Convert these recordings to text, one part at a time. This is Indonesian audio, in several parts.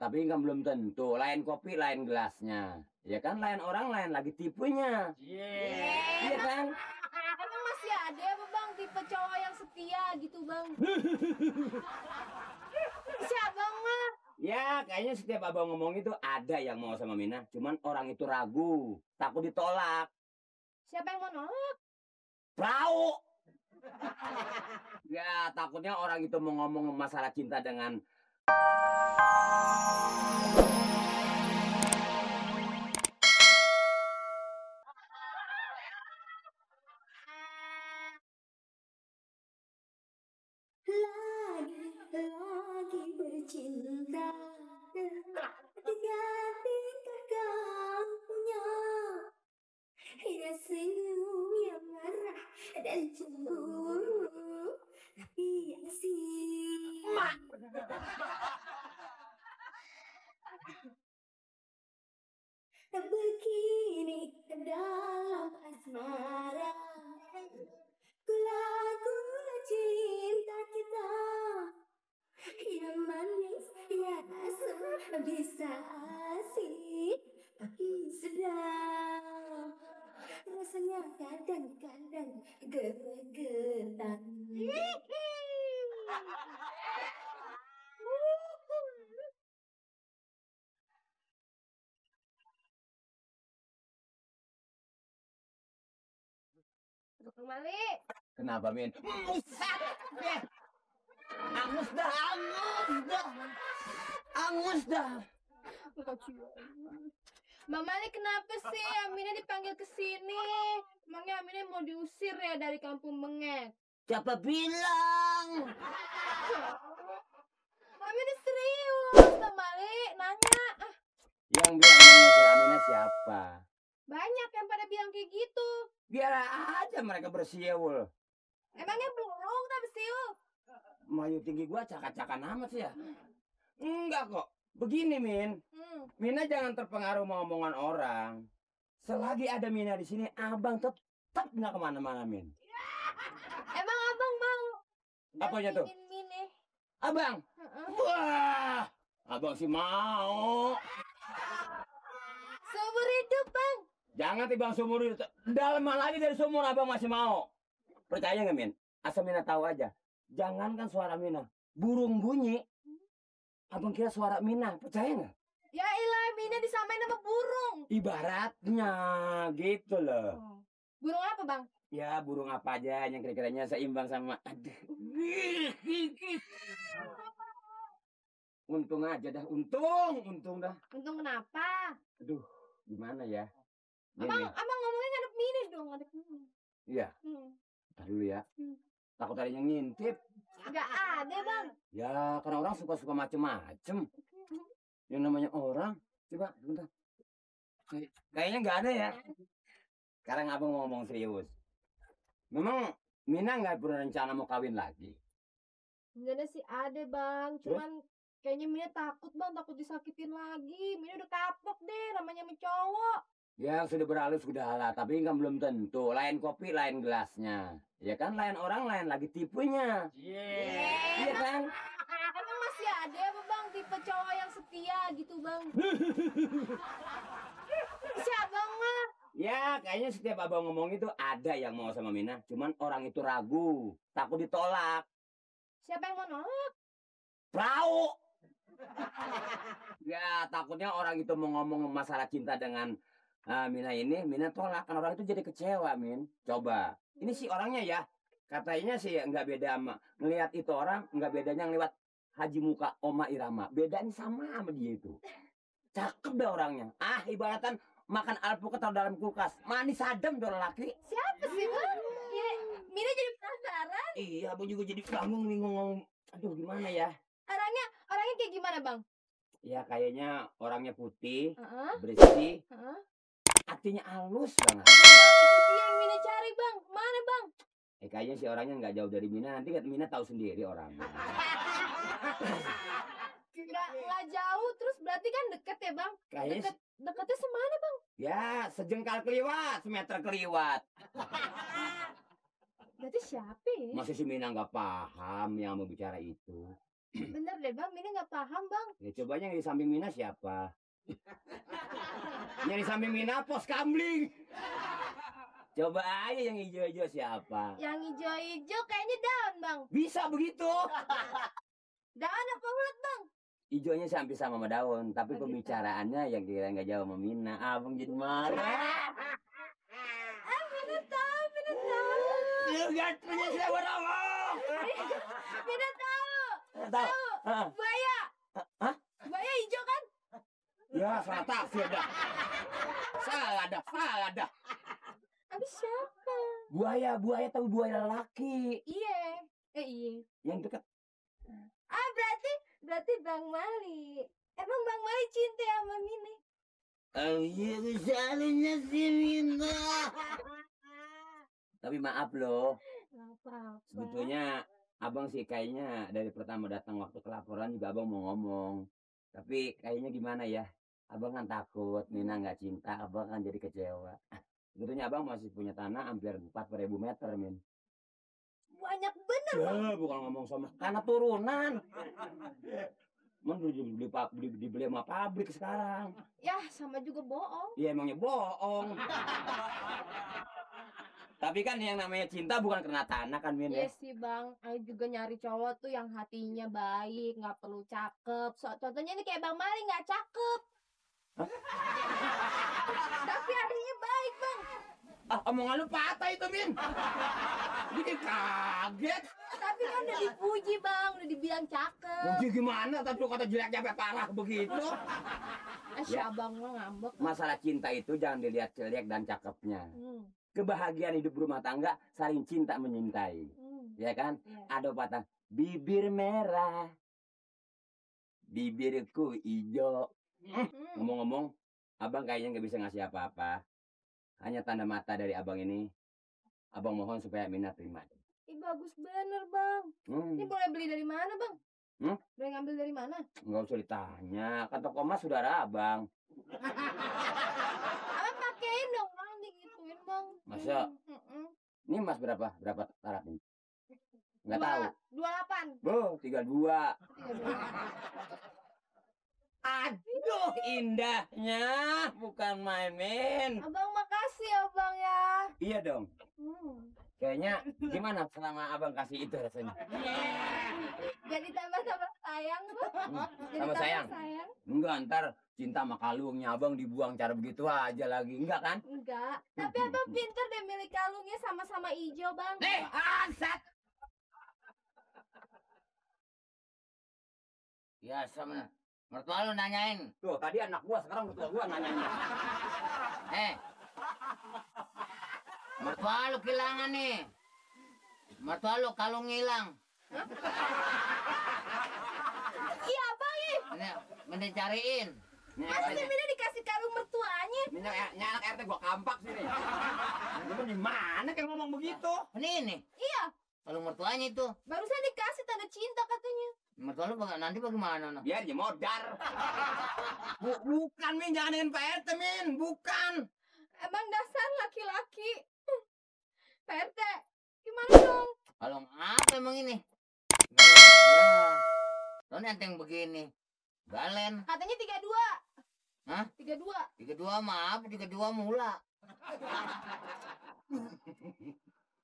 tapi kan belum tentu. Lain kopi, lain gelasnya. Ya kan, lain orang, lain lagi tipenya. Iya kan? Emang masih ada apa bang tipe cowok yang setia gitu bang? Si abang mah. Ya, kayaknya setiap abang ngomong itu ada yang mau sama Mina. Cuman orang itu ragu, takut ditolak. Siapa yang mau nolak? Perahu. Ya, takutnya orang itu mau ngomong masalah cinta dengan lagi bercinta ganti kakaknya hingga senyum yang marah dan cemburu yang sia. Begini dalam asmara lagu cinta kita yang manis yang asam bisa asik tapi sedang rasanya kadang-kadang gemegetan. Kembali. kenapa, Min? Angus dah, angus dah. Bang Mali kenapa sih Aminah dipanggil ke sini? Emangnya Aminah mau diusir ya dari kampung Bengek? Siapa bilang? Aminah serius, Bang Mali nanya. Yang bilang mengusir Aminah siapa? Banyak yang pada bilang kayak gitu. Biar aja mereka bersiul. Emangnya burung tak bersiul? Mayu tinggi gua cakak-cakan amat sih ya. Enggak kok. Begini, Min. Mina jangan terpengaruh sama omongan orang. Selagi ada Mina di sini, abang tetap nggak kemana-mana, Min. Emang abang mau? Apanya tuh? Mine. Abang? Wah, abang sih mau. Seumur hidup bang. Jangan tiba seumur hidup. Dalam lagi dari sumur abang masih mau. Percaya nggak, Min? Asal Mina tahu aja. Jangankan suara Mina, burung bunyi. Abang kira suara Mina, percaya nggak? Ya ilah, Mina disamain sama burung. Ibaratnya gitu loh. Burung apa bang? Ya burung apa aja yang kira-kiranya seimbang sama. Aduh. Untung aja dah, untung dah. Untung kenapa? Aduh, gimana ya? Abang ngomongnya ngadep Mina dong, ngadep Mina. Iya. Ntar dulu ya. Takut ada yang ngintip. Gak ada bang. Ya, karena orang suka-suka macem-macem. Yang namanya orang, coba bentar. Kayaknya nggak ada ya. Sekarang abang mau ngomong serius. Memang Mina nggak pernah rencana mau kawin lagi. Sebenarnya sih ada bang, cuman kayaknya Mina takut bang, takut disakitin lagi. Mina udah kapok deh, namanya cowok. Ya sudah berlalu sudah lah, tapi kan belum tentu. Lain kopi, lain gelasnya. Ya kan, lain orang, lain lagi tipenya. Iya kan? Emang masih ada apa bang tipe cowok yang setia gitu bang? Si abang mah. Ya, kayaknya setiap abang ngomong itu ada yang mau sama Mina. Cuman orang itu ragu, takut ditolak. Siapa yang mau nolak? Perahu. Ya, takutnya orang itu mau ngomong masalah cinta dengan Mina ini, Mina tolak. Kan orang itu jadi kecewa, Min. Coba. Ini sih orangnya ya. Katanya sih nggak beda sama. Ngelihat itu orang, nggak bedanya ngelihat Haji Muka Oma Irama. Bedanya sama dia itu. Cakep deh orangnya. Ibaratan makan alpukat taruh dalam kulkas. Manis adem tuh laki. Siapa sih bang? Ya, Mina jadi penasaran. Iya, abang juga jadi bingung. Aduh, gimana ya? Orangnya kayak gimana bang? Ya kayaknya orangnya putih, bersih, hatinya halus banget. Itu dia yang Mina cari bang. Mana bang? Kayaknya si orangnya nggak jauh dari Mina. Nanti kan Mina tahu sendiri orangnya. Nggak jauh, terus berarti kan deket ya bang? Kayaknya Deketnya semana bang? ya sejengkal keliwat, semeter keliwat. Berarti siapa ya? Masih si Mina nggak paham yang mau bicara itu. Bener deh bang, Mina nggak paham bang. Ya cobanya yang di samping Mina siapa? Yang di samping Mina pos kamling. Coba aja yang hijau-hijau siapa? Yang hijau-hijau kayaknya daun bang. Bisa begitu. Daun apa ulet bang? Hijaunya sih hampir sama daun, tapi Oh, gitu. pembicaraannya yang kira nggak jauh sama Mina. Abang jadi marah. Mina tahu, Mina tahu. Lu gak punya siapa ngomong. Mina tahu. Tahu? Hah? Buaya. Hah? Buaya hijau kan? Ya salah tafsir dah. Salah dah. Habis siapa? Buaya tahu buaya lelaki. Iya. Iya. Yang dekat. Berarti Bang Mali. Emang Bang Mali cinta sama Mina? Oh iya, misalnya si Mina. Tapi maaf loh, Gak apa-apa. sebetulnya abang sih kayaknya dari pertama datang waktu kelaporan juga abang mau ngomong. Tapi kayaknya gimana ya, abang kan takut Mina nggak cinta, abang kan jadi kecewa. Sebetulnya abang masih punya tanah hampir 4.000 meter, Min. Banyak bener. Ya, bukan ngomong sama tanah turunan. Man dibeli sama pabrik sekarang. Ya sama juga bohong. Iya emangnya bohong. Tapi kan yang namanya cinta bukan karena tanah kan, Min. Iya sih Bang, aku juga nyari cowok tuh yang hatinya baik, nggak perlu cakep. Contohnya nih kayak Bang Mali nggak cakep. Tapi hatinya baik Bang. Ah, omongan lu patah itu, Min. Bikin kaget. Tapi kan udah dipuji Bang, udah dibilang cakep. Puji gimana? Tapi lu kata jelek sampai parah begitu. Si Ya. abang mah ngambek. Masalah cinta itu jangan dilihat jelek dan cakepnya. Kebahagiaan hidup berumah tangga saling cinta menyintai. Ya kan? Iya. Ada pepatah, bibir merah, bibirku hijau. Ngomong-ngomong, abang kayaknya nggak bisa ngasih apa-apa. Hanya tanda mata dari abang ini. Abang mohon supaya Mina terima. Ih bagus bener Bang. Ini boleh beli dari mana Bang? Boleh ngambil dari mana? Nggak usah ditanya, kan toko emas saudara abang. Abang pakein dong Bang, digituin Bang. Masa? Ini emas berapa? Berapa karat ini? Nggak tahu. 28. Boh, 32. Aduh, indahnya. Bukan main-main. Abang makasih ya Bang ya. Iya dong. Kayaknya gimana selama abang kasih itu rasanya? Jadi tambah-tambah sayang Bang. Jadi Tambah sayang? sayang. Enggak, ntar cinta sama kalungnya abang dibuang cara begitu aja lagi. Enggak kan? Enggak. Tapi Abang pinter deh milih kalungnya sama-sama hijau Bang. Nih, asat. Ya, sama mertua lu nanyain. Tuh, tadi anak gua, sekarang mertua gua nanyain. Mertua lu kehilangan nih. Mertua lu kalung hilang. Iya Bang ih. Ini cariin. Masa sih Mina dikasih kalung mertuanya? Ini anak RT gua kampak sini. Lu di mana kayak ngomong begitu? Ini. Iya. Kalung mertuanya itu. Barusan dikasih tanda cinta katanya. Mertua lu nanti bagaimana? No? Biar dia modar. Bukan, Min, jangan Pak RT, Min, bukan. Emang dasar laki-laki. Pak RT, gimana dong? Kalung apa emang ini? Ya. Lo yang begini. Galen. Katanya 32. Hah? 32. 32 maaf, 32 mula.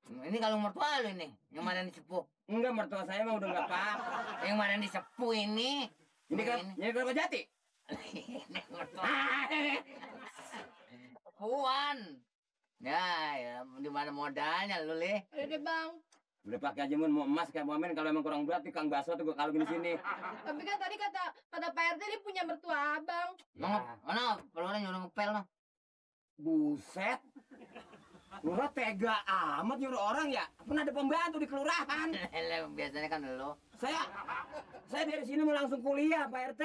Ini kalung mertua lu ini, yang mana disepuh? Enggak, mertua saya mah udah enggak apa-apa. Yang mana disepuh ini? Ini kan, ini Kelapa Jati. Ini mertua. Puan. Ya, di mana modalnya lu, Le? Udah deh Bang. Udah pakai aja mau emas kayak momen, kalau emang kurang berat tukang bakso tuh gua kalungin di sini. Tapi kan tadi kata Pak RT dia punya mertua Abang. Mana peluang nyuruh ngepel no? Buset. Lu tega amat nyuruh orang ya? Pernah ada pembantu di kelurahan. Biasanya kan lo. Saya dari sini mau langsung kuliah, Pak RT.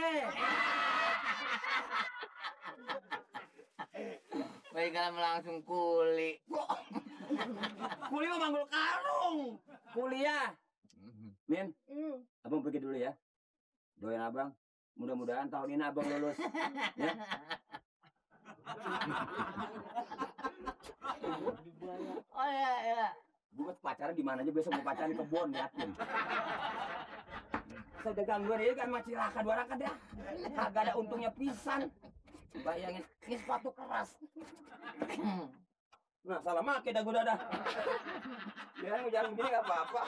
Baik kalau langsung kuli. Kuliah mah manggul karung. Kuliah. Min, abang pergi dulu ya. Doain abang. Mudah-mudahan tahun ini abang lulus. Ya. Oh iya. Gue pacaran di mana aja besok gue pacaran di kebun, yakin. Saya gangguan ini kan mah cilaka dua raka dah. Kagak ada untungnya pisan. Bayangin, ini sepatu keras. Nah, salah make dah gua dah. Ya, jalan gini gak apa-apa.